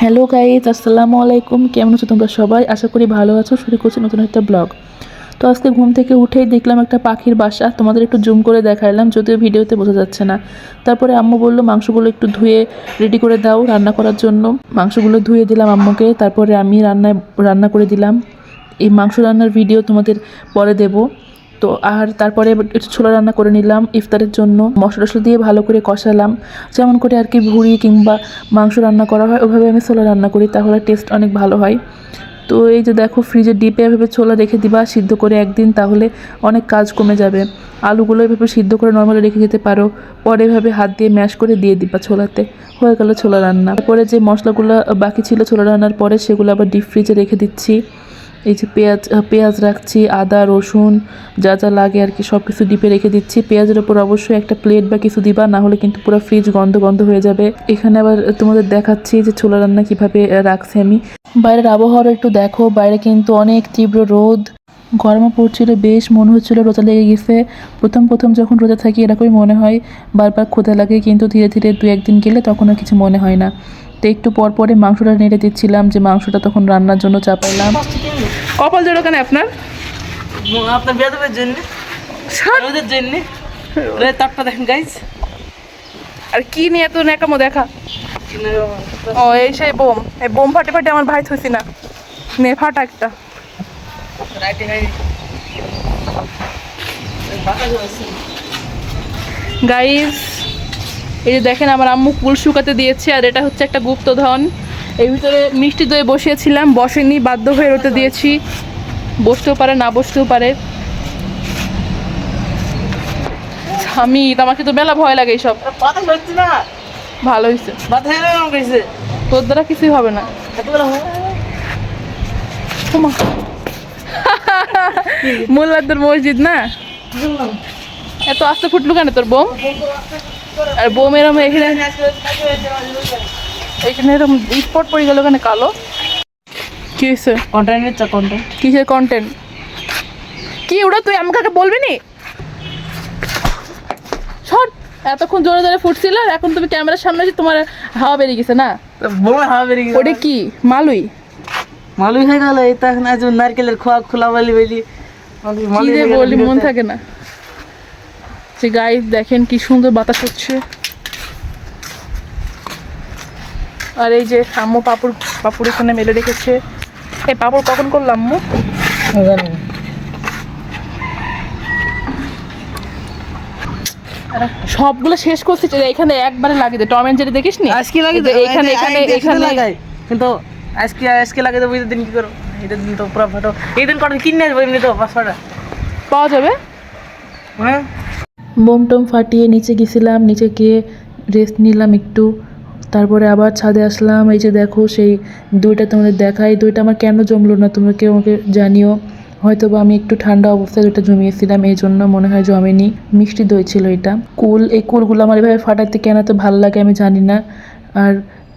Hello guys, আসসালামু আলাইকুম। কেমন আছো তোমরা সবাই? আশা করি ভালো আছো। শুরু করছি নতুন একটা ব্লগ। তো আজকে ঘুম থেকে উঠেই দেখলাম একটা পাখির বাসা। তোমাদের একটু জুম করে দেখাইলাম, যদিও ভিডিওতে বোঝা যাচ্ছে না। তারপরে আম্মু বললো মাংসগুলো একটু ধুয়ে রেডি করে দাও রান্না করার জন্য। মাংসগুলো ধুয়ে দিলাম আম্মুকে, তারপরে আমি রান্না করে দিলাম। এই মাংস রান্নার ভিডিও তোমাদের পরে দেবো। তো আর তারপরে একটু ছোলা রান্না করে নিলাম ইফতারের জন্য। মশলা টশলা দিয়ে ভালো করে কষালাম, যেমন করে আর কি ভুড়ি কিংবা মাংস রান্না করা হয় ওভাবে আমি ছোলা রান্না করি, তাহলে টেস্ট অনেক ভালো হয়। তো এই যে দেখো, ফ্রিজে ডিপে এভাবে ছোলা রেখে দিবা সিদ্ধ করে একদিন, তাহলে অনেক কাজ কমে যাবে। আলুগুলো এভাবে সিদ্ধ করে নর্মালি রেখে যেতে পারো, পরে এভাবে হাত দিয়ে ম্যাশ করে দিয়ে দিবা ছোলাতে, হয়ে গেল ছোলা রান্না। তারপরে যে মশলাগুলো বাকি ছিল ছোলা রান্নার পরে, সেগুলো আবার ডিপ ফ্রিজে রেখে দিচ্ছি। এই যে পেঁয়াজ রাখছি, আদা রসুন যা যা লাগে আর কি সব কিছু ডিপে রেখে দিচ্ছি। পেঁয়াজের ওপর অবশ্যই একটা প্লেট বা কিছু দিবা, না হলে কিন্তু পুরো ফ্রিজ গন্ধ হয়ে যাবে। এখানে আবার তোমাদের দেখাচ্ছি যে ছোলা রান্না কিভাবে রাখছি আমি। বাইরের আবহাওয়াটা একটু দেখো, বাইরে কিন্তু অনেক তীব্র রোদ, গরমও পড়ছিল বেশ, মনে হচ্ছিল রোজা লেগে গেছে। প্রথম যখন রোজা থাকি এরকমই মনে হয়, বারবার ক্ষুধা লাগে, কিন্তু ধীরে ধীরে 2-1 দিন গেলে তখন আর কিছু মনে হয় না। তো একটু পরে মাংসটা নেড়ে দিচ্ছিলাম, যে মাংসটা তখন রান্নার জন্য চাপাইলাম। কপাল জোড়ো কেন আপনার? আপনার বেয়াদবের জন্য, ওদের জন্য তারটা দেখেন গাইজ। আর কি নিয়ে এত ন্যাকামো দেখা? ও এই সেই বোম, এই বোম ফাটে আমার ভাই থইছি না, নে ফাটা একটা। গাইজ এই যে দেখেন, আমার আম্মু কুল শুকাতে দিয়েছে, আর এটা হচ্ছে একটা গুপ্তধন। এর ভিতরে মিষ্টি দই বসিয়েছিলাম, বসেনি, বাধ্য হয়ে রতে দিয়েছি। বসতেও পারে, না বসতেও পারে। আমি আমাকে তো মেলা ভয় লাগে এইসব। ভালো হয়েছে, তোর দ্বারা কিছুই হবে না। মোল্লাদের মসজিদ না, এত আস্তে ফুটলু কেন তোর বোম? আর বোম এরম এখানে এরকম স্পট পড়ে গেল কেন কালো? কি হয়েছে? কন্টেন্ট কিসের কন্টেন্ট? কি ওটা তুই আমাকে বলবি নি? শট! এতক্ষণ জোরে জোরে ফুটছিল, আর এখন তুমি ক্যামেরার সামনে এসে তোমার হাওয়া বেরিয়ে গেছে না? ওটা কি মালুই হয়ে গেল। এটা এখন আজ নারকেলের খোলা বলি বলি মন থাকে না। যে গাইস দেখেন কি সুন্দর বাতাস হচ্ছে। আর এই যে আম্মু পাপড় এখানে মেলে রেখেছে। এই পাপড় কখন করলাম আম্মু? সবগুলো শেষ করছি, এখানে একবারে লাগিয়ে দে। টম এন্ড জেরি দেখিস নি? আজকে লাগিয়ে দে, এখানে লাগাই, কিন্তু আজকে লাগিয়ে দেবো। দিন কি করো, এটা দিন তো পুরো ফটো। এই দিন কটন কিনে আসবো, এমনি তো 500 পাওয়া যাবে। হ্যাঁ, বোম টোম ফাটিয়ে নিচে গেছিলাম, নিচে গিয়ে রেস্ট নিলাম একটু, তারপরে আবার ছাদে আসলাম। এই যে দেখো, সেই দইটা তোমাদের দেখাই। দইটা আমার কেন জমলো না তোমরা কেউ আমাকে জানিও। হয়তো বা আমি একটু ঠান্ডা অবস্থায় দইটা জমিয়েছিলাম, এই জন্য মনে হয় জমেনি। মিষ্টি দই ছিল এটা। এই কুলগুলো আমার এভাবে ফাটাতে কেন এত ভালো লাগে আমি জানি না। আর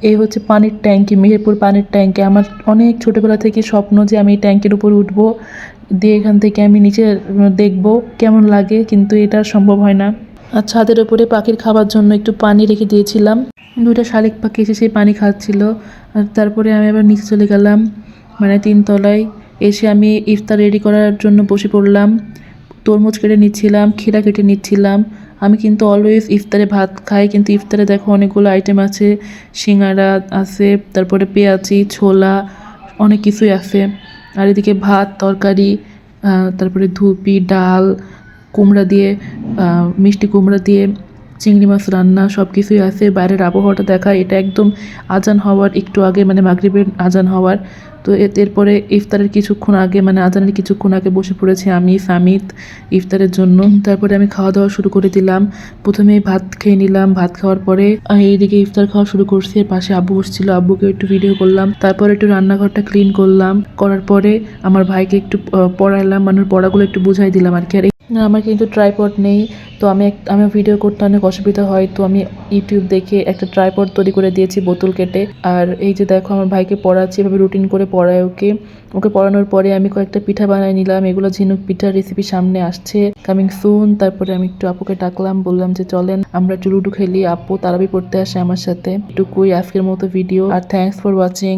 এই হচ্ছে পানির ট্যাঙ্কি, মেহেরপুর পানির ট্যাঙ্কি। আমার অনেক ছোটোবেলা থেকে স্বপ্ন যে আমি এই ট্যাঙ্কির উপর উঠবো, দিয়ে এখান থেকে আমি নিচে দেখবো কেমন লাগে, কিন্তু এটা সম্ভব হয় না। আর ছাদের উপরে পাখির খাবার জন্য একটু পানি রেখে দিয়েছিলাম। 2টা শালিক পাখি এসে সেই পানি খাচ্ছিল। আর তারপরে আমি আবার নিচে চলে গেলাম, মানে 3 তলায়। এসে আমি ইফতার রেডি করার জন্য বসে পড়লাম। তরমুজ কেটে নিচ্ছিলাম, ক্ষীরা কেটে নিচ্ছিলাম। আমি কিন্তু অলওয়েজ ইফতারে ভাত খাই, কিন্তু ইফতারে দেখো অনেকগুলো আইটেম আছে। সিঙ্গারা আছে, তারপরে পেঁয়াজি, ছোলা, অনেক কিছুই আছে। আর এদিকে ভাত, তরকারি, তারপরে ধুপি, ডাল, কুমড়া দিয়ে, মিষ্টি কুমড়া দিয়ে চিংড়ি মাছ রান্না, সব কিছুই আছে। বাইরের আবহাওয়াটা দেখা, এটা একদম আজান হওয়ার একটু আগে, মানে মাগরিবের আজান হওয়ার। তো এরপরে ইফতারের কিছুক্ষণ আগে, মানে আজানের কিছুক্ষণ আগে বসে পড়েছি আমি সামিত ইফতারের জন্য। তারপরে আমি খাওয়া দাওয়া শুরু করে দিলাম। প্রথমে ভাত খেয়ে নিলাম, ভাত খাওয়ার পরে এইদিকে ইফতার খাওয়া শুরু করছি। এর পাশে আব্বু বসছিল, আব্বুকে একটু ভিডিও করলাম। তারপরে একটু রান্নাঘরটা ক্লিন করলাম, করার পরে আমার ভাইকে একটু পড়াইলাম, মানে পড়াগুলো একটু বুঝাই দিলাম আর কি। আর না, আমার কিন্তু ট্রাইপড নেই। তো আমি ভিডিও করতে অনেক অসুবিধা হয়, তো আমি ইউটিউব দেখে একটা ট্রাইপড তৈরি করে দিয়েছি বোতল কেটে। আর এই যে দেখো আমার ভাইকে পড়াচ্ছি, এভাবে রুটিন করে পড়ায় ওকে। ওকে পড়ানোর পরে আমি কয়েকটা পিঠা বানিয়ে নিলাম। এগুলো ঝিনুক পিঠার রেসিপি সামনে আসছে, কামিং সুন। তারপরে আমি একটু আপুকে ডাকলাম, বললাম যে চলেন আমরা একটু লুডো খেলি। আপু তারাবি পড়তে আসে আমার সাথে। এটুকুই আজকের মতো ভিডিও, আর থ্যাঙ্কস ফর ওয়াচিং।